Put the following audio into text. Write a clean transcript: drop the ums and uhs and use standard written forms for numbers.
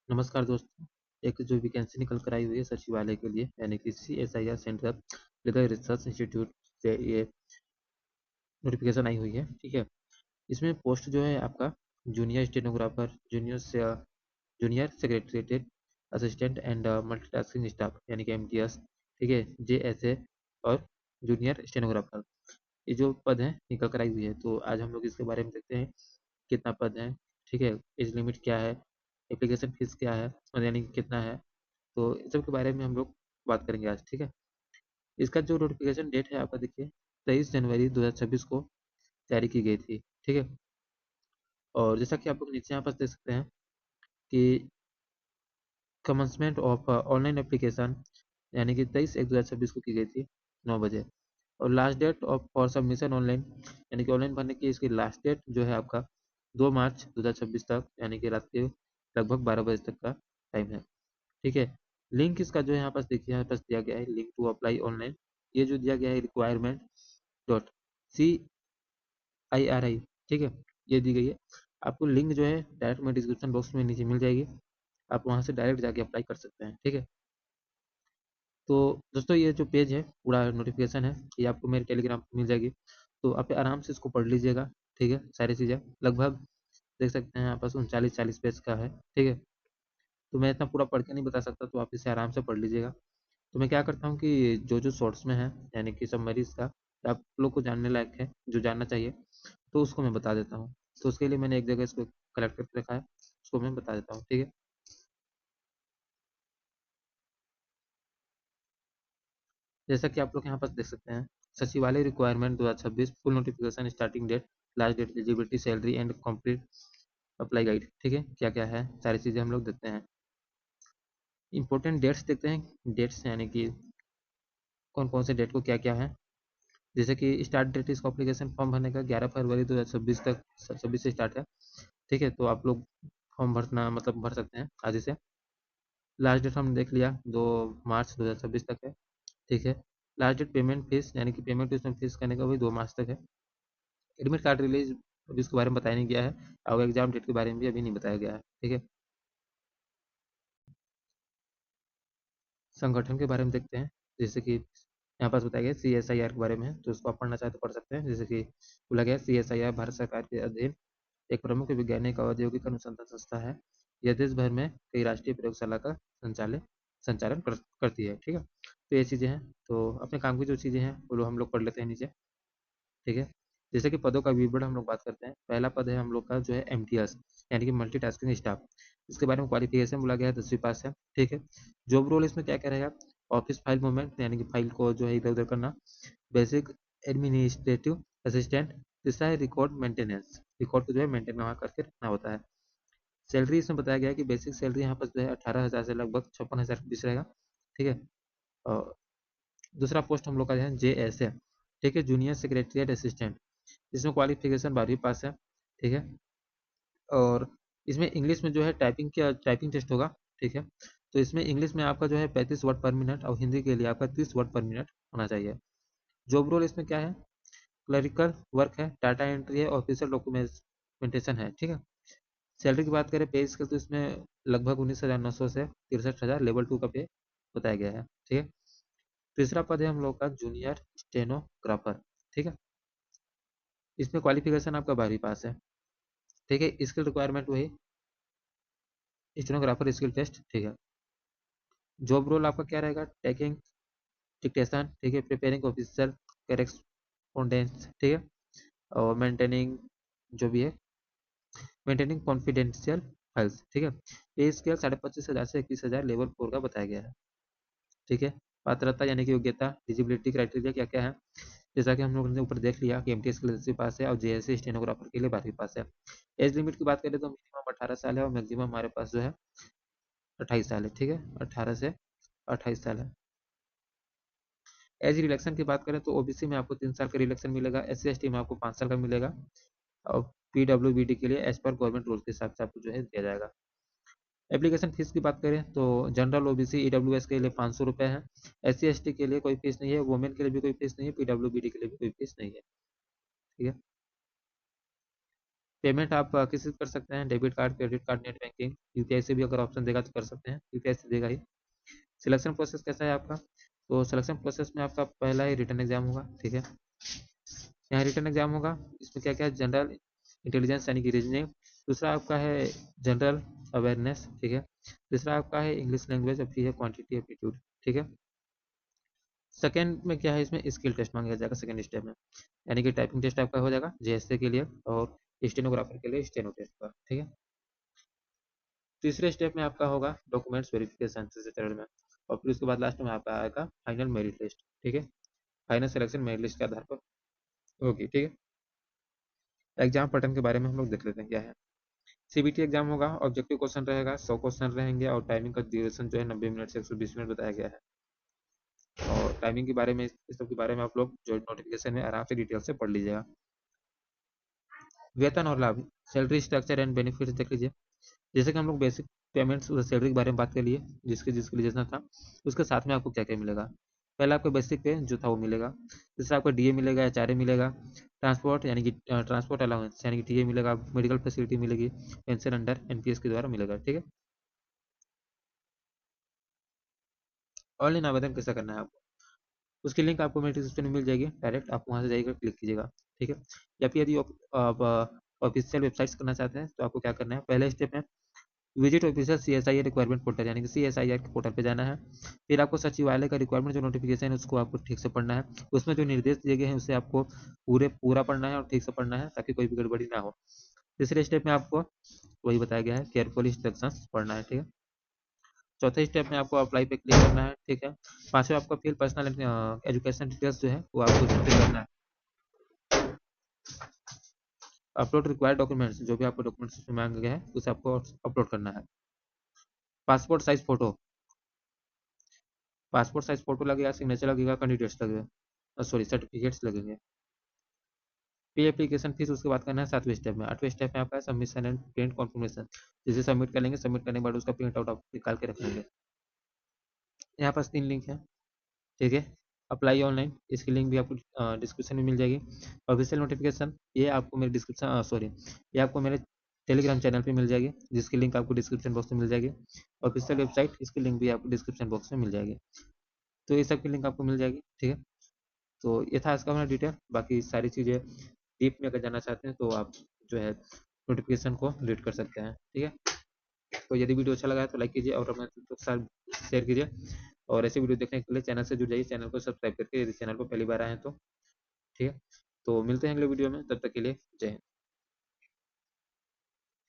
नमस्कार दोस्तों। एक जो वैकेंसी निकल कर आई हुई है सचिवालय के लिए, यानी कि CSIR central legal research institute से ये नोटिफिकेशन आई हुई है। ठीक है, इसमें पोस्ट जो है आपका junior stenographer, junior secretariat assistant and multitasking staff यानी कि MTS, ठीक है, JSA और जूनियर स्टेनोग्राफर, ये जो पद हैं निकल कर आई हुई है। तो आज हम लोग इसके बारे में देखते हैं कितना पद है, ठीक है, एज लिमिट क्या है, एप्लीकेशन फीस क्या है और यानी कि कितना है। तो इन सब के बारे में हम लोग बात करेंगे आज। ठीक है, इसका जो नोटिफिकेशन डेट है आपका देखिए 23 जनवरी 2026 को जारी की गई थी। ठीक है, और जैसा कि आप लोग नीचे यहाँ पर देख सकते हैं कि कमेंसमेंट ऑफ ऑनलाइन एप्लीकेशन यानी कि 23/1/2026 को की गई थी 9 बजे। और last date of for submission online यानी कि ऑनलाइन भरने की इसकी लास्ट डेट जो है आपका 2 मार्च 2026 तक, यानी कि रात के लगभग 12 बजे तक का टाइम है। ठीक है, लिंक इसका जो है यहाँ पास देखिए, यहाँ पास दिया गया है लिंक टू अप्लाई ऑनलाइन। ये जो दिया गया है रिक्वायरमेंट डॉट CIRI, ठीक है, ये दी गई है। आपको लिंक जो है डायरेक्ट में डिस्क्रिप्शन बॉक्स में नीचे मिल जाएगी, आप वहाँ से डायरेक्ट जाके अप्लाई कर सकते हैं। ठीक है, तो दोस्तों ये जो पेज है पूरा नोटिफिकेशन है, ये आपको मेरे टेलीग्राम पर मिल जाएगी। तो आप आराम से इसको पढ़ लीजिएगा। ठीक है, सारी चीज़ें लगभग देख सकते हैं यहाँ पास 39-40 पेज का है। ठीक है, तो मैं इतना पूरा पढ़ के नहीं बता सकता, तो आप इसे आराम से पढ़ लीजिएगा। तो मैं क्या करता हूँ कि जो जो शॉर्ट्स में है यानी कि समरीज का आप लोग को जानने लायक है, जो जानना चाहिए, तो उसको मैं बता देता हूँ। तो उसके लिए मैंने एक जगह इसको कलेक्ट करके रखा है, उसको मैं बता देता हूँ। ठीक है, जैसा कि आप लोग यहाँ पर देख सकते हैं, सचिवालय requirement 2026 full notification, starting date, last date, eligibility, salary and complete apply guide. ठीक है, क्या क्या है सारी चीज़ें हम लोग देखते हैं। इंपॉर्टेंट डेट्स देखते हैं, डेट्स यानी कि कौन कौन से डेट को क्या क्या है। जैसे कि स्टार्ट डेट इसको एप्लीकेशन फॉर्म भरने का 11 फरवरी 2026 तक, 26 से स्टार्ट है। ठीक है, तो आप लोग फॉर्म भरना मतलब भर सकते हैं आज से। लास्ट डेट हमने देख लिया 2 मार्च 2026 तक है। ठीक है, लास्ट डेट पेमेंट फीस यानी कि पेमेंट इसमें फीस करने का वही 2 मार्च तक है। एडमिट कार्ड रिलीज अभी इसके बारे में बताया नहीं गया है, और एग्जाम डेट के बारे में भी अभी नहीं बताया गया है। ठीक है, संगठन के बारे में देखते हैं। जैसे कि यहाँ पास बताया गया CSIR के बारे में है, तो इसको आप पढ़ना चाहे तो पढ़ सकते हैं। जैसे कि बोला गया CSIR भारत सरकार के अधीन एक प्रमुख वैज्ञानिक और औद्योगिक अनुसंधान संस्था है। यह देश भर में कई राष्ट्रीय प्रयोगशाला का संचालन करती है। ठीक है, तो ये चीज़ें हैं। तो अपने काम की जो चीज़ें हैं वो हम लोग पढ़ लेते हैं नीचे। ठीक है, जैसे कि पदों का विवरण हम लोग बात करते हैं। पहला पद है हम लोग का जो है MTS यानी कि मल्टीटास्किंग स्टाफ। इसके बारे में क्वालिफिकेशन बोला गया है 10वीं पास है। ठीक है, जॉब रोल इसमें क्या क्या रहेगा, ऑफिस फाइल मूवमेंट यानी कि फाइल को जो है इधर उधर करना, बेसिक एडमिनिस्ट्रेटिव असिस्टेंट। तीसरा है रिकॉर्ड मेंटेनेंस, रिकॉर्ड को जो है मेंटेन वहाँ करके रखना होता है। सैलरी इसमें बताया गया है कि बेसिक सैलरी यहाँ पर जो है 18,000 से लगभग 56,000 के बीच रहेगा। ठीक है, और दूसरा पोस्ट हम लोग का है JSA, ठीक है, जूनियर सेक्रेटरीट असिस्टेंट। इसमें क्वालिफिकेशन 12वीं पास है। ठीक है, और इसमें इंग्लिश में जो है टाइपिंग टेस्ट होगा। ठीक है, तो इसमें इंग्लिश में आपका जो है 35 वर्ड पर मिनट और हिंदी के लिए आपका 30 वर्ड पर मिनट होना चाहिए। जॉब रोल इसमें क्या है, क्लरिकल वर्क है, डाटा एंट्री है, ऑफिशियल डॉक्यूमेंटेशन है। ठीक है, सैलरी की बात करें पे स्केल, तो इसमें लगभग 19,900 से 63,000 लेवल 2 का पे बताया गया है। ठीक है, तीसरा पद है हम लोग का जूनियर स्टेनोग्राफर। ठीक है, इसमें क्वालिफिकेशन आपका 12वीं पास है। ठीक है, स्किल रिक्वायरमेंट वही स्टेनोग्राफर स्किल टेस्ट। ठीक है, जॉब रोल आपका क्या रहेगा, टेकिंग डिक्टेशन, ठीक है, प्रिपेयरिंग ऑफिशियल करेस्पॉन्डेंस, ठीक है, और मेंटेनिंग जो भी है, मेंटेनिंग कॉन्फिडेंशियल फाइल्स। ठीक है, पे स्केल 25,500 से 21,000 लेवल 4 का बताया गया है। ठीक है, पात्रता यानी कि योग्यता, एलिजिबिलिटी क्राइटेरिया क्या क्या है, जैसा कि हम लोगों ने ऊपर देख लिया कि MTS के लिए 10वीं पास है और JSC स्टेनोग्राफर के लिए 12वीं पास है। एज लिमिट की बात करें तो मिनिमम 18 साल है और मैक्सिमम हमारे पास जो है 28 साल है। ठीक है, 18 से 28 साल है। एज रिलैक्सेशन की बात करें तो OBC में आपको 3 साल का रिलैक्सेशन मिलेगा, SC ST में आपको 5 साल का मिलेगा, और PWBD के लिए एज पर गवर्नमेंट रूल के हिसाब से आपको जो है दिया जाएगा। एप्लीकेशन फीस की बात करें तो जनरल OBC EWS के लिए 500 रुपये है, SC ST के लिए कोई फीस नहीं है, वुमेन के लिए भी कोई फीस नहीं है, PWBD के लिए भी कोई फीस नहीं है। ठीक है, पेमेंट आप किसी से कर सकते हैं, debit card, credit card, net banking, UPI से भी अगर ऑप्शन देगा तो कर सकते हैं, यूपीआई से देगा ही। सिलेक्शन प्रोसेस कैसा है आपका? तो सिलेक्शन प्रोसेस में आपका पहला ही रिटन एग्जाम होगा, ठीक है। यहाँ रिटन एग्जाम होगा, इसमें क्या क्या है, जनरल इंटेलिजेंस यानी कि रीजनिंग, दूसरा आपका है जनरल अवेयरनेस, ठीक है, तीसरा आपका है इंग्लिश लैंग्वेज, और फिर है क्वांटिटी एप्टीट्यूड, ठीक है। सेकेंड में क्या है, इसमें स्किल टेस्ट मांगा जाएगा सेकेंड स्टेप में, यानी कि टाइपिंग टेस्ट आपका हो जाएगा जेएसए के लिए, और स्टेनोग्राफर के लिए स्टेनो टेस्ट का, ठीक है। तीसरे स्टेप में आपका होगा डॉक्यूमेंट्स वेरिफिकेशन तीसरे चरण में, और फिर उसके बाद लास्ट में आपका आएगा फाइनल मेरिट लिस्ट, ठीक है। फाइनल सिलेक्शन मेरिट लिस्ट के आधार पर होगी, ठीक है। एग्जाम पैटर्न के बारे में हम लोग देख लेते हैं क्या है। सीबीटी एग्जाम होगा, ऑब्जेक्टिव क्वेश्चन रहेगा, 100 क्वेश्चन रहेंगे, और टाइमिंग का ड्यूरेशन जो है 90 मिनट से 120 मिनट बताया गया है। और टाइमिंग के बारे में, इस सब के बारे में आप लोग जो नोटिफिकेशन में आराम से डिटेल से पढ़ लीजिएगा। वेतन और लाभ, सैलरी स्ट्रक्चर एंड बेनिफिट्स देख लीजिए। जैसे कि हम लोग बेसिक पेमेंट्स सैलरी के बारे में बात कर लिए, जिसके जिसके लिए जितना था, उसके साथ में आपको क्या क्या मिलेगा। पहला आपको बेसिक पे जो था वो मिलेगा, दूसरा आपको डीए मिलेगा, एचआरए मिलेगा, ट्रांसपोर्ट यानी कि ट्रांसपोर्ट अलाउंस यानी कि टीए मिलेगा, मेडिकल फैसिलिटी मिलेगी, पेंशन अंडर एनपीएस के द्वारा मिलेगा, ठीक है। ऑनलाइन आवेदन कैसा करना है आपको, उसकी लिंक आपको मेरे डिस्क्रिप्शन में मिल जाएगी, डायरेक्ट आप वहाँ से जाइएगा, क्लिक कीजिएगा, ठीक है। या फिर यदि आप ऑफिशियल वेबसाइट्स करना चाहते हैं तो आपको क्या करना है, पहले स्टेप में visit official CSIR requirement portal यानी कि सीएसआईआर के पोर्टल पे जाना है। फिर आपको सचिवालय का रिक्वायरमेंट जो नोटिफिकेशन है उसको आपको ठीक से पढ़ना है, उसमें जो निर्देश दिए गए हैं उसे आपको पूरा पढ़ना है और ठीक से पढ़ना है, ताकि कोई भी गड़बड़ी ना हो। तीसरे स्टेप में आपको वही बताया गया है, केयरफुल इंस्ट्रक्शंस पढ़ना है, ठीक है। चौथे स्टेप में आपको अप्लाई पे क्लिक करना है, ठीक है। पांचवा आपको फिर पर्सनल एजुकेशन डिटेल्स जो है वो आपको फिल करना है। अपलोड रिक्वायर्ड डॉक्यूमेंट्स, जो भी आपको डॉक्यूमेंट्स में मांगा गया है उसे आपको अपलोड करना है। Passport size photo, passport size photo लगेगा, सिग्नेचर लगेगा, कैंडिडेट्स लगेगा, सॉरी सर्टिफिकेट्स लगेंगे। पे एप्लीकेशन फीस उसके बाद करना है सातवें स्टेप में। आठवें स्टेप में आपका सबमिशन एंड प्रिंट कॉन्फर्मेशन, जिसे सबमिट कर लेंगे, सबमिट करने के बाद उसका प्रिंट आउट आप निकाल के रख लेंगे। यहाँ पास 3 लिंक है, ठीक है। अप्लाई ऑनलाइन, इसकी लिंक भी आपको डिस्क्रिप्शन में मिल जाएगी। ऑफिशियल नोटिफिकेशन, ये आपको मेरे डिस्क्रिप्शन सॉरी ये आपको मेरे टेलीग्राम चैनल पे मिल जाएगी, जिसकी लिंक आपको डिस्क्रिप्शन बॉक्स में मिल जाएगी। ऑफिशियल वेबसाइट, इसकी लिंक भी आपको डिस्क्रिप्शन बॉक्स में मिल जाएगी। तो ये सब की लिंक आपको मिल जाएगी, ठीक है। तो ये था इसका हमारा डिटेल, बाकी सारी चीज़ें डीप में अगर जानना चाहते हैं तो आप जो है नोटिफिकेशन को रीड कर सकते हैं, ठीक है। तो यदि वीडियो अच्छा लगा है तो लाइक कीजिए और अपने दोस्तों के साथ शेयर कीजिए, और ऐसे वीडियो देखने के लिए चैनल से जुड़ जाइए, चैनल को सब्सक्राइब करके, यदि चैनल को पहली बार आए हैं तो, ठीक है। तो मिलते हैं अगले वीडियो में, तब तक के लिए जय हिंद।